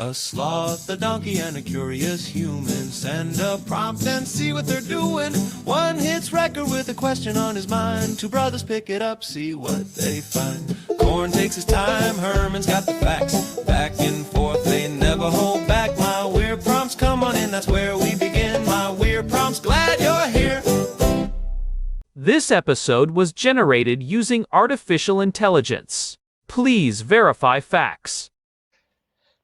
A sloth, a donkey, and a curious human send a prompt and see what they're doing. One hits record with a question on his mind. Two brothers pick it up, see what they find. Corn takes his time, Herman's got the facts. Back and forth, they never hold back. My weird prompts, come on in, that's where we begin. My weird prompts, glad you're here. This episode was generated using artificial intelligence. Please verify facts.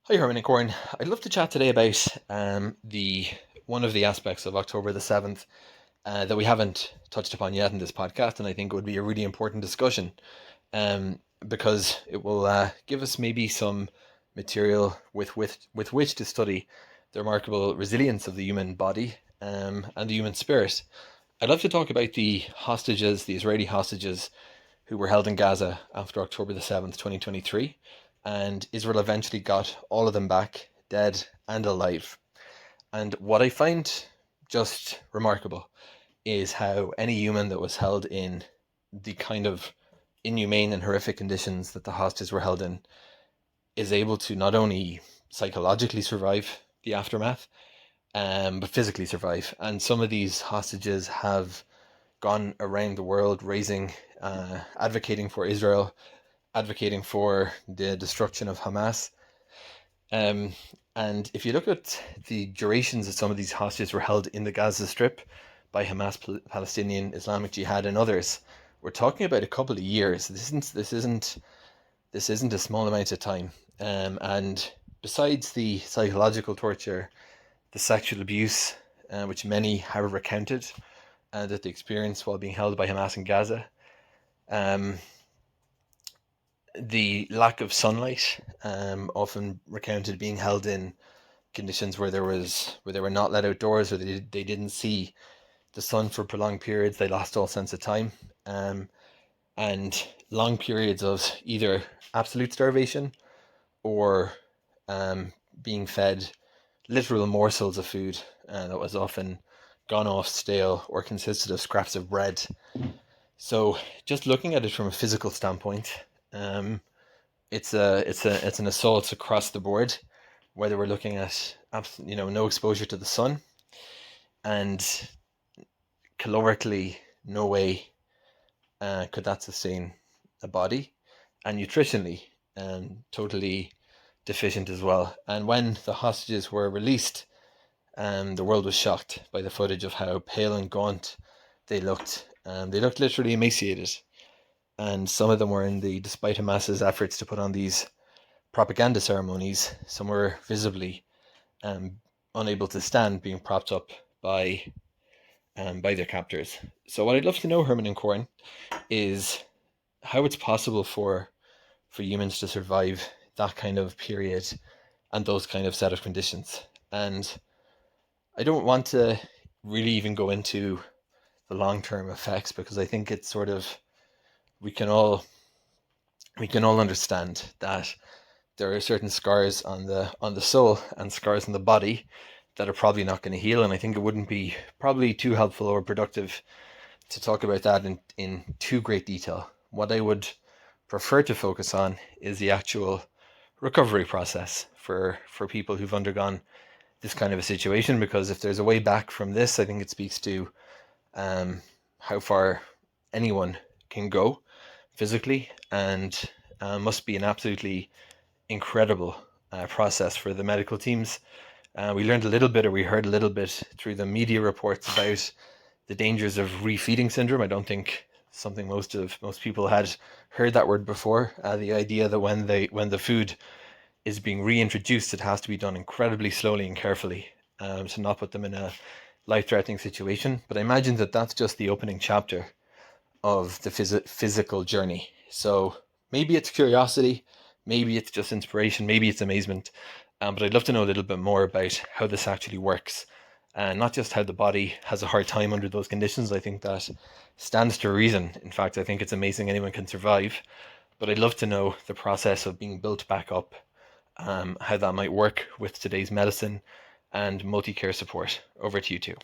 Hi Herman and Corin. I'd love to chat today about one of the aspects of October the 7th that we haven't touched upon yet in this podcast, and I think it would be a really important discussion because it will give us maybe some material with which to study the remarkable resilience of the human body and the human spirit. I'd love to talk about the hostages, the Israeli hostages who were held in Gaza after October the 7th, 2023. And Israel eventually got all of them back, dead and alive. And what I find just remarkable is how any human that was held in the kind of inhumane and horrific conditions that the hostages were held in is able to not only psychologically survive the aftermath, but physically survive. And some of these hostages have gone around the world advocating for Israel, advocating for the destruction of Hamas. And if you look at the durations that some of these hostages were held in the Gaza Strip by Hamas, Palestinian Islamic Jihad and others, we're talking about a couple of years. This isn't a small amount of time. And besides the psychological torture, the sexual abuse, which many have recounted that they experienced while being held by Hamas in Gaza, the lack of sunlight, often recounted being held in conditions where they were not let outdoors, or they didn't see the sun for prolonged periods. They lost all sense of time, and long periods of either absolute starvation or being fed literal morsels of food that was often gone off stale or consisted of scraps of bread. So just looking at it from a physical standpoint, it's an assault across the board, whether we're looking at no exposure to the sun, and calorically no way could that sustain a body, and nutritionally totally deficient as well. And when the hostages were released, the world was shocked by the footage of how pale and gaunt they looked. They looked literally emaciated. And some of them were despite Hamas's efforts to put on these propaganda ceremonies, some were visibly unable to stand, being propped up by their captors. So what I'd love to know, Herman and Corin, is how it's possible for humans to survive that kind of period and those kind of set of conditions. And I don't want to really even go into the long-term effects, because I think it's sort of, we can all understand that there are certain scars on the soul and scars on the body that are probably not going to heal. And I think it wouldn't be probably too helpful or productive to talk about that in too great detail. What I would prefer to focus on is the actual recovery process for people who've undergone this kind of a situation, because if there's a way back from this, I think it speaks to how far anyone can go physically, and must be an absolutely incredible process for the medical teams. We heard a little bit through the media reports about the dangers of refeeding syndrome. I don't think something most people had heard that word before. The idea that when the food is being reintroduced, it has to be done incredibly slowly and carefully to not put them in a life-threatening situation. But I imagine that that's just the opening chapter of the physical journey. So maybe it's curiosity, maybe it's just inspiration, maybe it's amazement. But I'd love to know a little bit more about how this actually works, and not just how the body has a hard time under those conditions. I think that stands to reason. In fact, I think it's amazing anyone can survive. But I'd love to know the process of being built back up, how that might work with today's medicine and multicare support. Over to you two.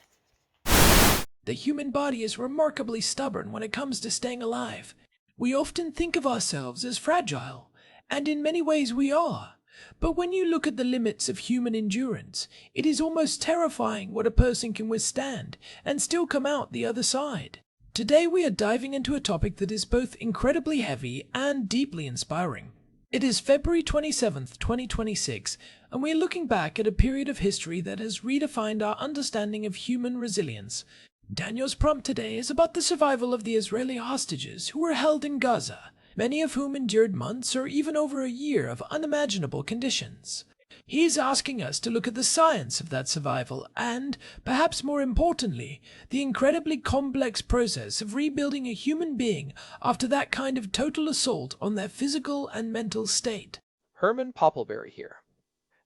The human body is remarkably stubborn when it comes to staying alive. We often think of ourselves as fragile, and in many ways we are. But when you look at the limits of human endurance, it is almost terrifying what a person can withstand and still come out the other side. Today we are diving into a topic that is both incredibly heavy and deeply inspiring. It is February 27th, 2026, and we are looking back at a period of history that has redefined our understanding of human resilience. Daniel's prompt today is about the survival of the Israeli hostages who were held in Gaza, many of whom endured months or even over a year of unimaginable conditions. He is asking us to look at the science of that survival and, perhaps more importantly, the incredibly complex process of rebuilding a human being after that kind of total assault on their physical and mental state. Herman Poppleberry here.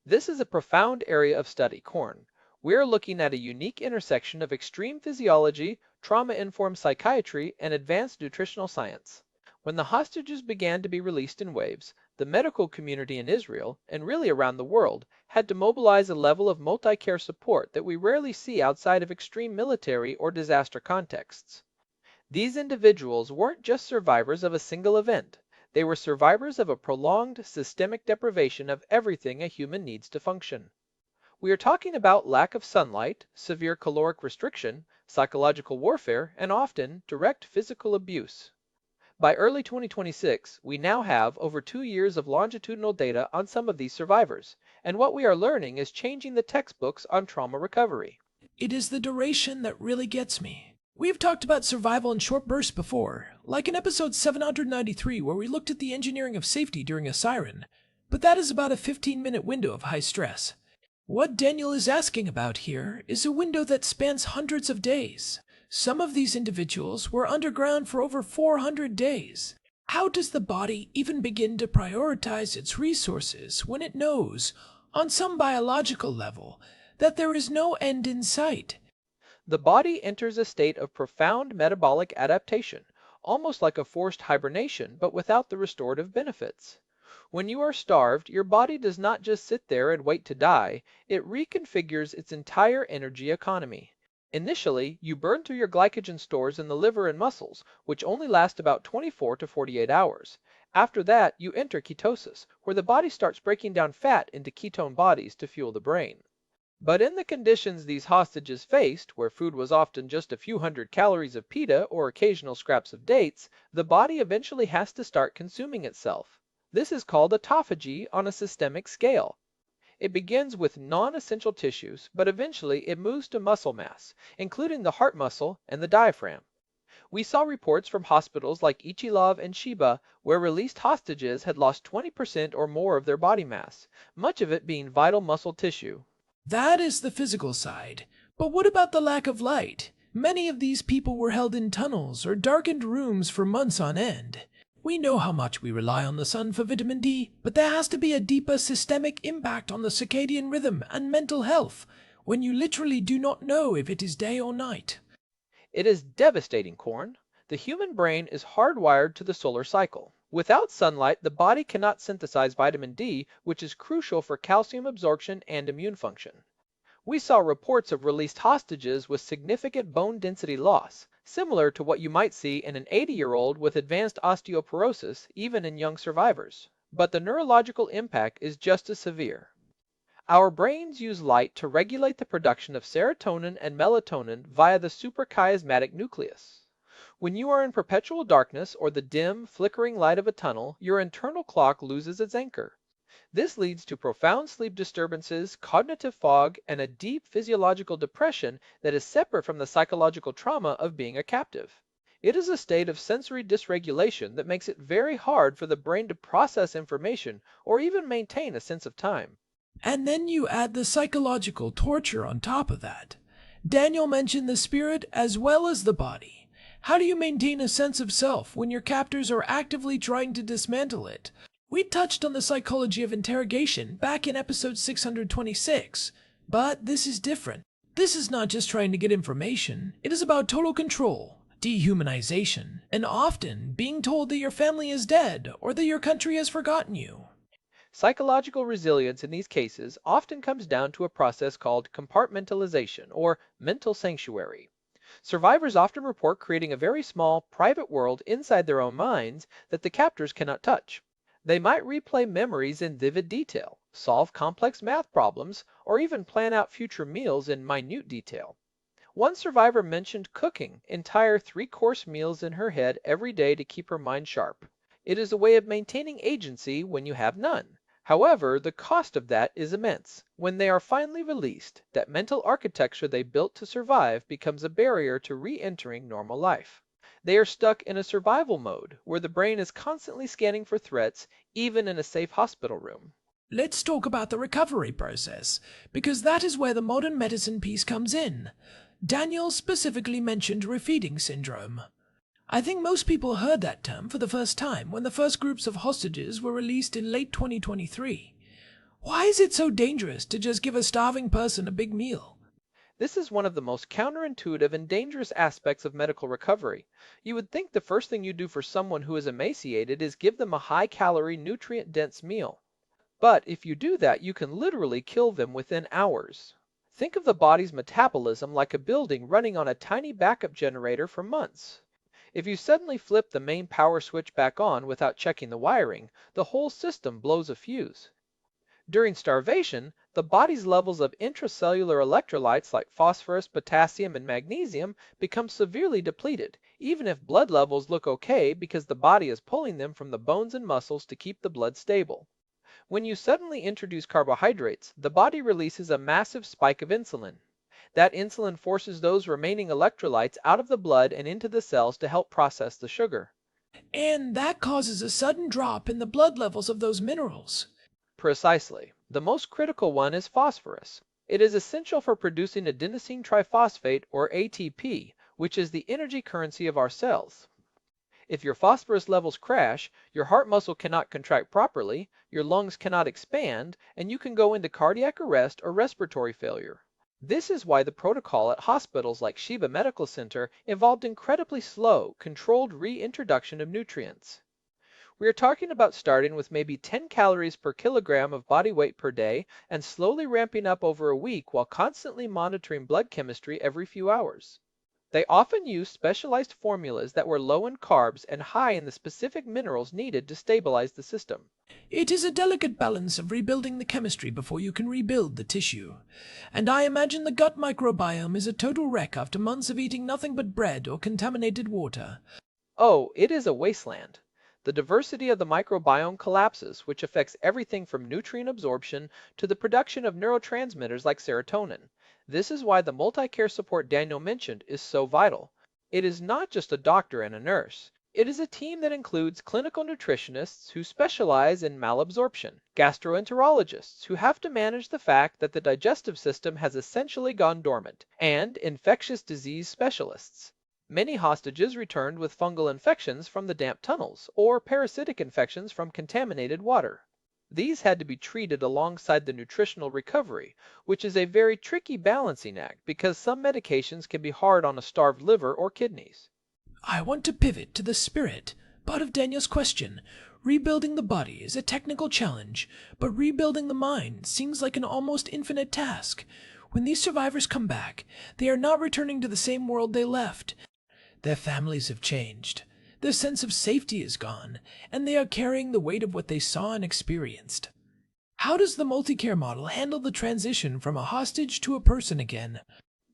This is a profound area of study, Corn. We are looking at a unique intersection of extreme physiology, trauma-informed psychiatry, and advanced nutritional science. When the hostages began to be released in waves, the medical community in Israel, and really around the world, had to mobilize a level of multicare support that we rarely see outside of extreme military or disaster contexts. These individuals weren't just survivors of a single event. They were survivors of a prolonged, systemic deprivation of everything a human needs to function. We are talking about lack of sunlight, severe caloric restriction, psychological warfare, and often direct physical abuse. By early 2026, we now have over 2 years of longitudinal data on some of these survivors, and what we are learning is changing the textbooks on trauma recovery. It is the duration that really gets me. We've talked about survival in short bursts before, like in episode 793 where we looked at the engineering of safety during a siren, but that is about a 15-minute window of high stress. What Daniel is asking about here is a window that spans hundreds of days. Some of these individuals were underground for over 400 days. How does the body even begin to prioritize its resources when it knows, on some biological level, that there is no end in sight? The body enters a state of profound metabolic adaptation, almost like a forced hibernation, but without the restorative benefits. When you are starved, your body does not just sit there and wait to die, it reconfigures its entire energy economy. Initially, you burn through your glycogen stores in the liver and muscles, which only last about 24 to 48 hours. After that, you enter ketosis, where the body starts breaking down fat into ketone bodies to fuel the brain. But in the conditions these hostages faced, where food was often just a few hundred calories of pita or occasional scraps of dates, the body eventually has to start consuming itself. This is called autophagy on a systemic scale. It begins with non-essential tissues, but eventually it moves to muscle mass, including the heart muscle and the diaphragm. We saw reports from hospitals like Ichilov and Sheba where released hostages had lost 20% or more of their body mass, much of it being vital muscle tissue. That is the physical side. But what about the lack of light? Many of these people were held in tunnels or darkened rooms for months on end. We know how much we rely on the sun for vitamin D, but there has to be a deeper systemic impact on the circadian rhythm and mental health when you literally do not know if it is day or night. It is devastating, Corn. The human brain is hardwired to the solar cycle. Without sunlight, the body cannot synthesize vitamin D, which is crucial for calcium absorption and immune function. We saw reports of released hostages with significant bone density loss, similar to what you might see in an 80-year-old with advanced osteoporosis, even in young survivors. But the neurological impact is just as severe. Our brains use light to regulate the production of serotonin and melatonin via the suprachiasmatic nucleus. When you are in perpetual darkness or the dim, flickering light of a tunnel, your internal clock loses its anchor. This leads to profound sleep disturbances, cognitive fog, and a deep physiological depression that is separate from the psychological trauma of being a captive. It is a state of sensory dysregulation that makes it very hard for the brain to process information or even maintain a sense of time. And then you add the psychological torture on top of that. Daniel mentioned the spirit as well as the body. How do you maintain a sense of self when your captors are actively trying to dismantle it? We touched on the psychology of interrogation back in episode 626, but this is different. This is not just trying to get information, it is about total control, dehumanization, and often being told that your family is dead or that your country has forgotten you. Psychological resilience in these cases often comes down to a process called compartmentalization or mental sanctuary. Survivors often report creating a very small, private world inside their own minds that the captors cannot touch. They might replay memories in vivid detail, solve complex math problems, or even plan out future meals in minute detail. One survivor mentioned cooking entire three-course meals in her head every day to keep her mind sharp. It is a way of maintaining agency when you have none. However, the cost of that is immense. When they are finally released, that mental architecture they built to survive becomes a barrier to re-entering normal life. They are stuck in a survival mode, where the brain is constantly scanning for threats, even in a safe hospital room. Let's talk about the recovery process, because that is where the modern medicine piece comes in. Daniel specifically mentioned refeeding syndrome. I think most people heard that term for the first time when the first groups of hostages were released in late 2023. Why is it so dangerous to just give a starving person a big meal? This is one of the most counterintuitive and dangerous aspects of medical recovery. You would think the first thing you do for someone who is emaciated is give them a high-calorie, nutrient-dense meal. But if you do that, you can literally kill them within hours. Think of the body's metabolism like a building running on a tiny backup generator for months. If you suddenly flip the main power switch back on without checking the wiring, the whole system blows a fuse. During starvation, the body's levels of intracellular electrolytes like phosphorus, potassium, and magnesium become severely depleted, even if blood levels look okay because the body is pulling them from the bones and muscles to keep the blood stable. When you suddenly introduce carbohydrates, the body releases a massive spike of insulin. That insulin forces those remaining electrolytes out of the blood and into the cells to help process the sugar. And that causes a sudden drop in the blood levels of those minerals. Precisely. The most critical one is phosphorus. It is essential for producing adenosine triphosphate, or ATP, which is the energy currency of our cells. If your phosphorus levels crash, your heart muscle cannot contract properly, your lungs cannot expand, and you can go into cardiac arrest or respiratory failure. This is why the protocol at hospitals like Sheba Medical Center involved incredibly slow, controlled reintroduction of nutrients. We are talking about starting with maybe 10 calories per kilogram of body weight per day and slowly ramping up over a week while constantly monitoring blood chemistry every few hours. They often used specialized formulas that were low in carbs and high in the specific minerals needed to stabilize the system. It is a delicate balance of rebuilding the chemistry before you can rebuild the tissue. And I imagine the gut microbiome is a total wreck after months of eating nothing but bread or contaminated water. Oh, it is a wasteland. The diversity of the microbiome collapses, which affects everything from nutrient absorption to the production of neurotransmitters like serotonin. This is why the multi-care support Daniel mentioned is so vital. It is not just a doctor and a nurse. It is a team that includes clinical nutritionists who specialize in malabsorption, gastroenterologists who have to manage the fact that the digestive system has essentially gone dormant, and infectious disease specialists. Many hostages returned with fungal infections from the damp tunnels, or parasitic infections from contaminated water. These had to be treated alongside the nutritional recovery, which is a very tricky balancing act because some medications can be hard on a starved liver or kidneys. I want to pivot to the spirit, part of Daniel's question. Rebuilding the body is a technical challenge, but rebuilding the mind seems like an almost infinite task. When these survivors come back, they are not returning to the same world they left. Their families have changed. Their sense of safety is gone, and they are carrying the weight of what they saw and experienced. How does the multicare model handle the transition from a hostage to a person again?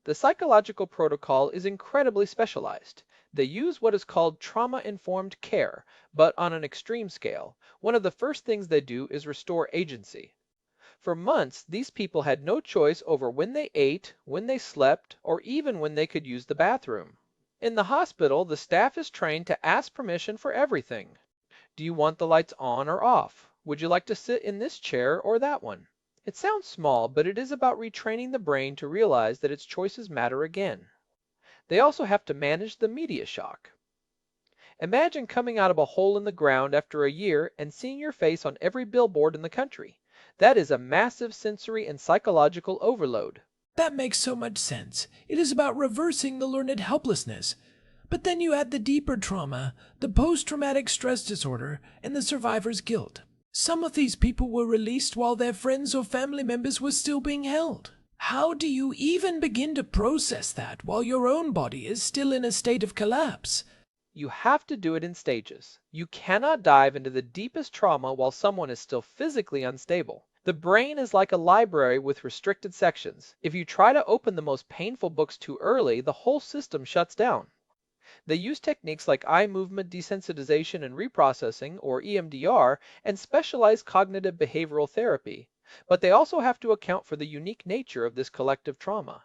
The psychological protocol is incredibly specialized. They use what is called trauma-informed care, but on an extreme scale. One of the first things they do is restore agency. For months, these people had no choice over when they ate, when they slept, or even when they could use the bathroom. In the hospital, the staff is trained to ask permission for everything. Do you want the lights on or off? Would you like to sit in this chair or that one? It sounds small, but it is about retraining the brain to realize that its choices matter again. They also have to manage the media shock. Imagine coming out of a hole in the ground after a year and seeing your face on every billboard in the country. That is a massive sensory and psychological overload. That makes so much sense. It is about reversing the learned helplessness. But then you add the deeper trauma, the post-traumatic stress disorder, and the survivor's guilt. Some of these people were released while their friends or family members were still being held. How do you even begin to process that while your own body is still in a state of collapse? You have to do it in stages. You cannot dive into the deepest trauma while someone is still physically unstable. The brain is like a library with restricted sections. If you try to open the most painful books too early, the whole system shuts down. They use techniques like eye movement desensitization and reprocessing, or EMDR, and specialized cognitive behavioral therapy. But they also have to account for the unique nature of this collective trauma.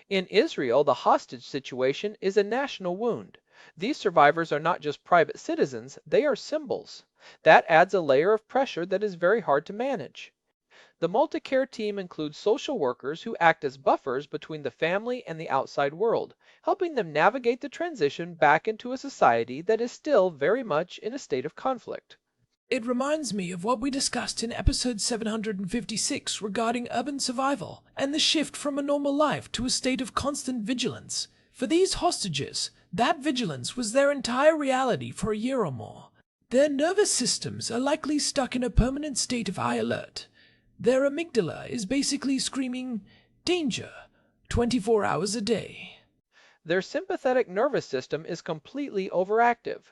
In Israel, the hostage situation is a national wound. These survivors are not just private citizens, they are symbols. That adds a layer of pressure that is very hard to manage. The multicare team includes social workers who act as buffers between the family and the outside world, helping them navigate the transition back into a society that is still very much in a state of conflict. It reminds me of what we discussed in episode 756 regarding urban survival and the shift from a normal life to a state of constant vigilance. For these hostages, that vigilance was their entire reality for a year or more. Their nervous systems are likely stuck in a permanent state of high alert. Their amygdala is basically screaming, "Danger," 24 hours a day. Their sympathetic nervous system is completely overactive.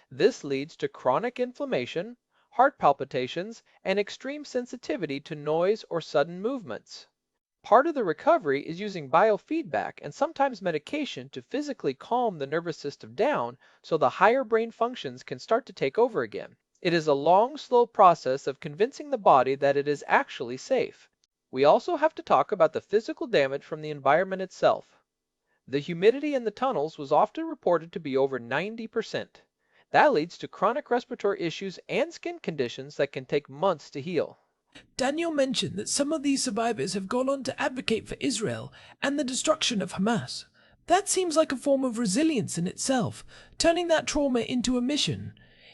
This leads to chronic inflammation, heart palpitations, and extreme sensitivity to noise or sudden movements. Part of the recovery is using biofeedback and sometimes medication to physically calm the nervous system down so the higher brain functions can start to take over again. It is a long, slow process of convincing the body that it is actually safe. We also have to talk about the physical damage from the environment itself. The humidity in the tunnels was often reported to be over 90%. That leads to chronic respiratory issues and skin conditions that can take months to heal. Daniel mentioned that some of these survivors have gone on to advocate for Israel and the destruction of Hamas. That seems like a form of resilience in itself, turning that trauma into a mission.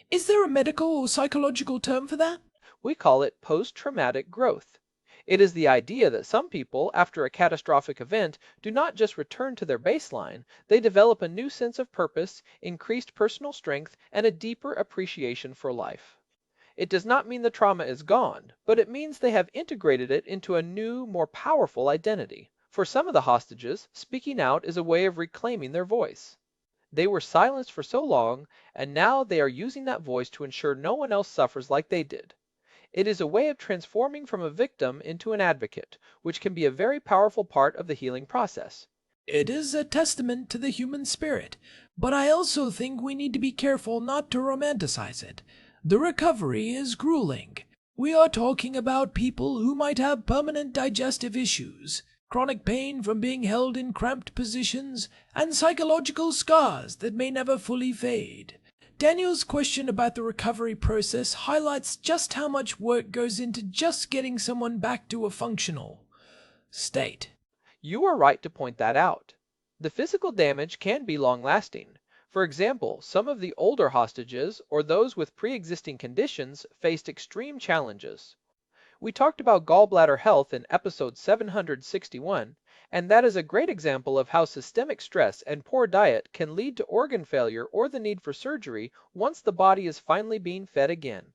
Is there a medical or psychological term for that? We call it post-traumatic growth. It is the idea that some people, after a catastrophic event, do not just return to their baseline, they develop a new sense of purpose, increased personal strength, and a deeper appreciation for life. It does not mean the trauma is gone, but it means they have integrated it into a new, more powerful identity. For some of the hostages, speaking out is a way of reclaiming their voice. They were silenced for so long, and now they are using that voice to ensure no one else suffers like they did. It is a way of transforming from a victim into an advocate, which can be a very powerful part of the healing process. It is a testament to the human spirit, but I also think we need to be careful not to romanticize it. The recovery is grueling. We are talking about people who might have permanent digestive issues, chronic pain from being held in cramped positions, and psychological scars that may never fully fade. Daniel's question about the recovery process highlights just how much work goes into just getting someone back to a functional state. You are right to point that out. The physical damage can be long-lasting. For example, some of the older hostages, or those with pre-existing conditions, faced extreme challenges. We talked about gallbladder health in episode 761, and that is a great example of how systemic stress and poor diet can lead to organ failure or the need for surgery once the body is finally being fed again.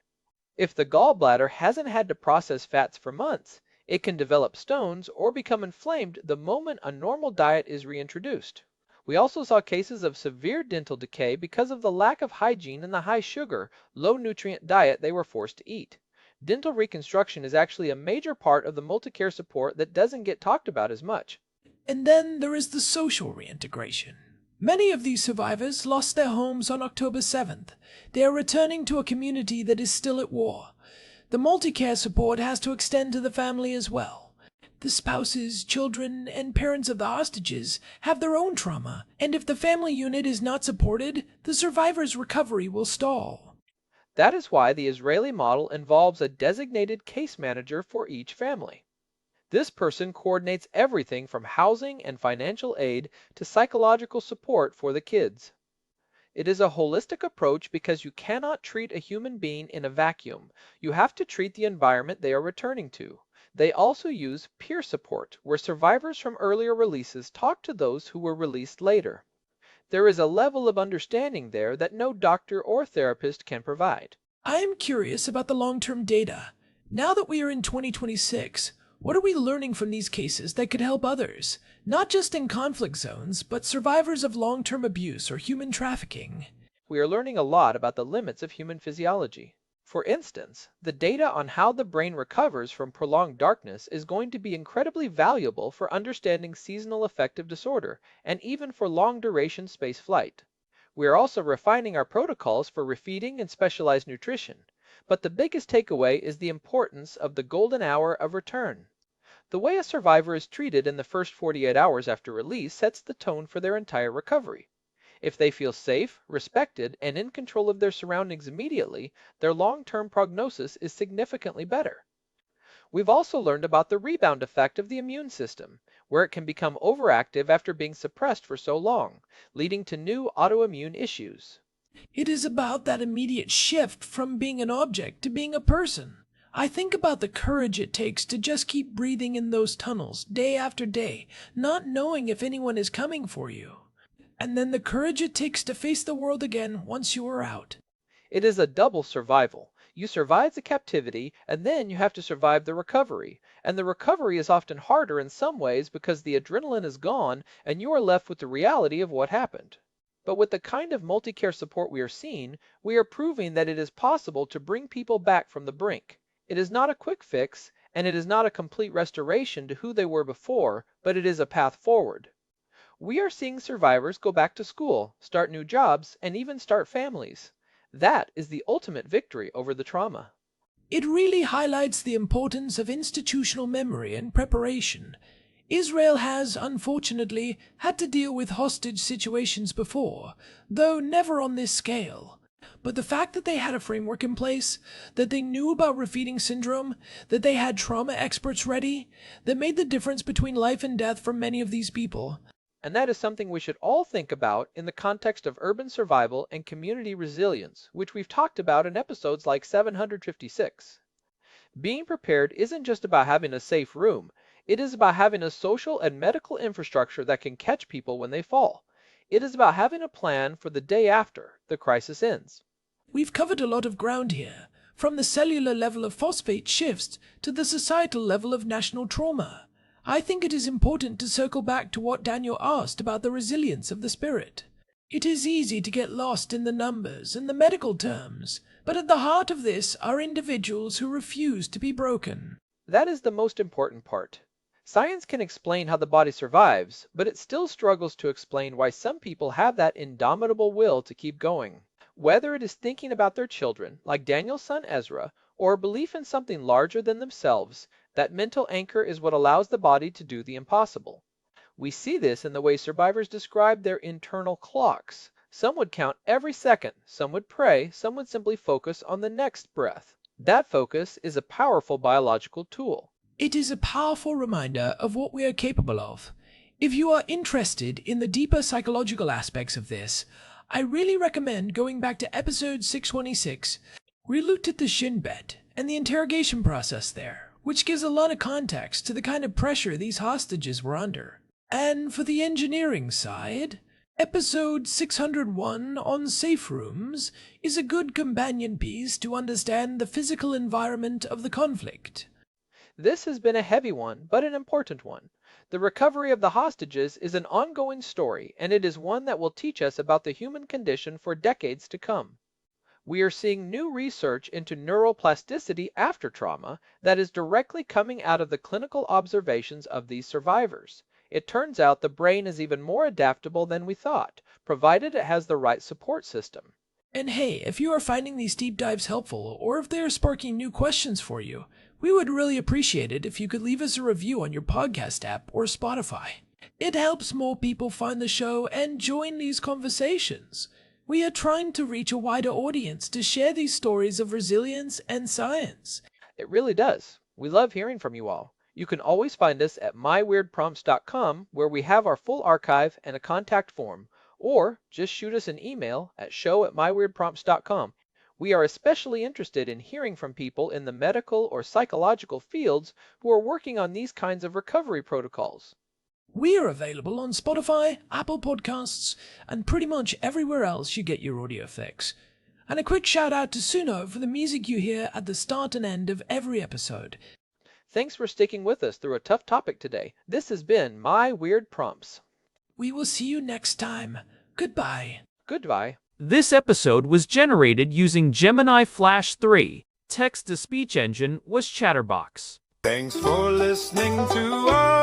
If the gallbladder hasn't had to process fats for months, it can develop stones or become inflamed the moment a normal diet is reintroduced. We also saw cases of severe dental decay because of the lack of hygiene and the high sugar, low nutrient diet they were forced to eat. Dental reconstruction is actually a major part of the multicare support that doesn't get talked about as much. And then there is the social reintegration. Many of these survivors lost their homes on October 7th. They are returning to a community that is still at war. The multicare support has to extend to the family as well. The spouses, children, and parents of the hostages have their own trauma, and if the family unit is not supported, the survivor's recovery will stall. That is why the Israeli model involves a designated case manager for each family. This person coordinates everything from housing and financial aid to psychological support for the kids. It is a holistic approach because you cannot treat a human being in a vacuum. You have to treat the environment they are returning to. They also use peer support, where survivors from earlier releases talk to those who were released later. There is a level of understanding there that no doctor or therapist can provide. I am curious about the long-term data. Now that we are in 2026, what are we learning from these cases that could help others, not just in conflict zones, but survivors of long-term abuse or human trafficking? we are learning a lot about the limits of human physiology. For instance, the data on how the brain recovers from prolonged darkness is going to be incredibly valuable for understanding seasonal affective disorder and even for long-duration space flight. We are also refining our protocols for refeeding and specialized nutrition, but the biggest takeaway is the importance of the golden hour of return. The way a survivor is treated in the first 48 hours after release sets the tone for their entire recovery. If they feel safe, respected, and in control of their surroundings immediately, their long-term prognosis is significantly better. We've also learned about the rebound effect of the immune system, where it can become overactive after being suppressed for so long, leading to new autoimmune issues. It is about that immediate shift from being an object to being a person. I think about the courage it takes to just keep breathing in those tunnels day after day, not knowing if anyone is coming for you. And then the courage it takes to face the world again once you are out. It is a double survival. You survive the captivity, and then you have to survive the recovery. And the recovery is often harder in some ways because the adrenaline is gone and you are left with the reality of what happened. But with the kind of multicare support we are seeing, we are proving that it is possible to bring people back from the brink. It is not a quick fix, and it is not a complete restoration to who they were before, but it is a path forward. We are seeing survivors go back to school, start new jobs, and even start families. That is the ultimate victory over the trauma. It really highlights the importance of institutional memory and preparation. Israel has, unfortunately, had to deal with hostage situations before, though never on this scale. But the fact that they had a framework in place, that they knew about refeeding syndrome, that they had trauma experts ready, that made the difference between life and death for many of these people. And that is something we should all think about in the context of urban survival and community resilience, which we've talked about in episodes like 756. Being prepared isn't just about having a safe room, it is about having a social and medical infrastructure that can catch people when they fall. It is about having a plan for the day after the crisis ends. We've covered a lot of ground here, from the cellular level of phosphate shifts to the societal level of national trauma. I think it is important to circle back to what Daniel asked about the resilience of the spirit. It is easy to get lost in the numbers and the medical terms, but at the heart of this are individuals who refuse to be broken. That is the most important part. Science can explain how the body survives, but it still struggles to explain why some people have that indomitable will to keep going. Whether it is thinking about their children, like Daniel's son Ezra, or a belief in something larger than themselves, that mental anchor is what allows the body to do the impossible. We see this in the way survivors describe their internal clocks. Some would count every second, some would pray, some would simply focus on the next breath. That focus is a powerful biological tool. It is a powerful reminder of what we are capable of. If you are interested in the deeper psychological aspects of this, I really recommend going back to episode 626. We looked at the shin bed and the interrogation process there, which gives a lot of context to the kind of pressure these hostages were under. And for the engineering side, episode 601 on safe rooms is a good companion piece to understand the physical environment of the conflict. This has been a heavy one, but an important one. The recovery of the hostages is an ongoing story, and it is one that will teach us about the human condition for decades to come. We are seeing new research into neuroplasticity after trauma that is directly coming out of the clinical observations of these survivors. It turns out the brain is even more adaptable than we thought, provided it has the right support system. And hey, if you are finding these deep dives helpful, or if they are sparking new questions for you, we would really appreciate it if you could leave us a review on your podcast app or Spotify. It helps more people find the show and join these conversations. We are trying to reach a wider audience to share these stories of resilience and science. It really does. We love hearing from you all. You can always find us at myweirdprompts.com, where we have our full archive and a contact form, or just shoot us an email at show@myweirdprompts.com. We are especially interested in hearing from people in the medical or psychological fields who are working on these kinds of recovery protocols. We are available on Spotify, Apple Podcasts, and pretty much everywhere else you get your audio fix. And a quick shout out to Suno for the music you hear at the start and end of every episode. Thanks for sticking with us through a tough topic today. This has been My Weird Prompts. We will see you next time. Goodbye. Goodbye. This episode was generated using Gemini Flash 3. Text-to-speech engine was Chatterbox. Thanks for listening to our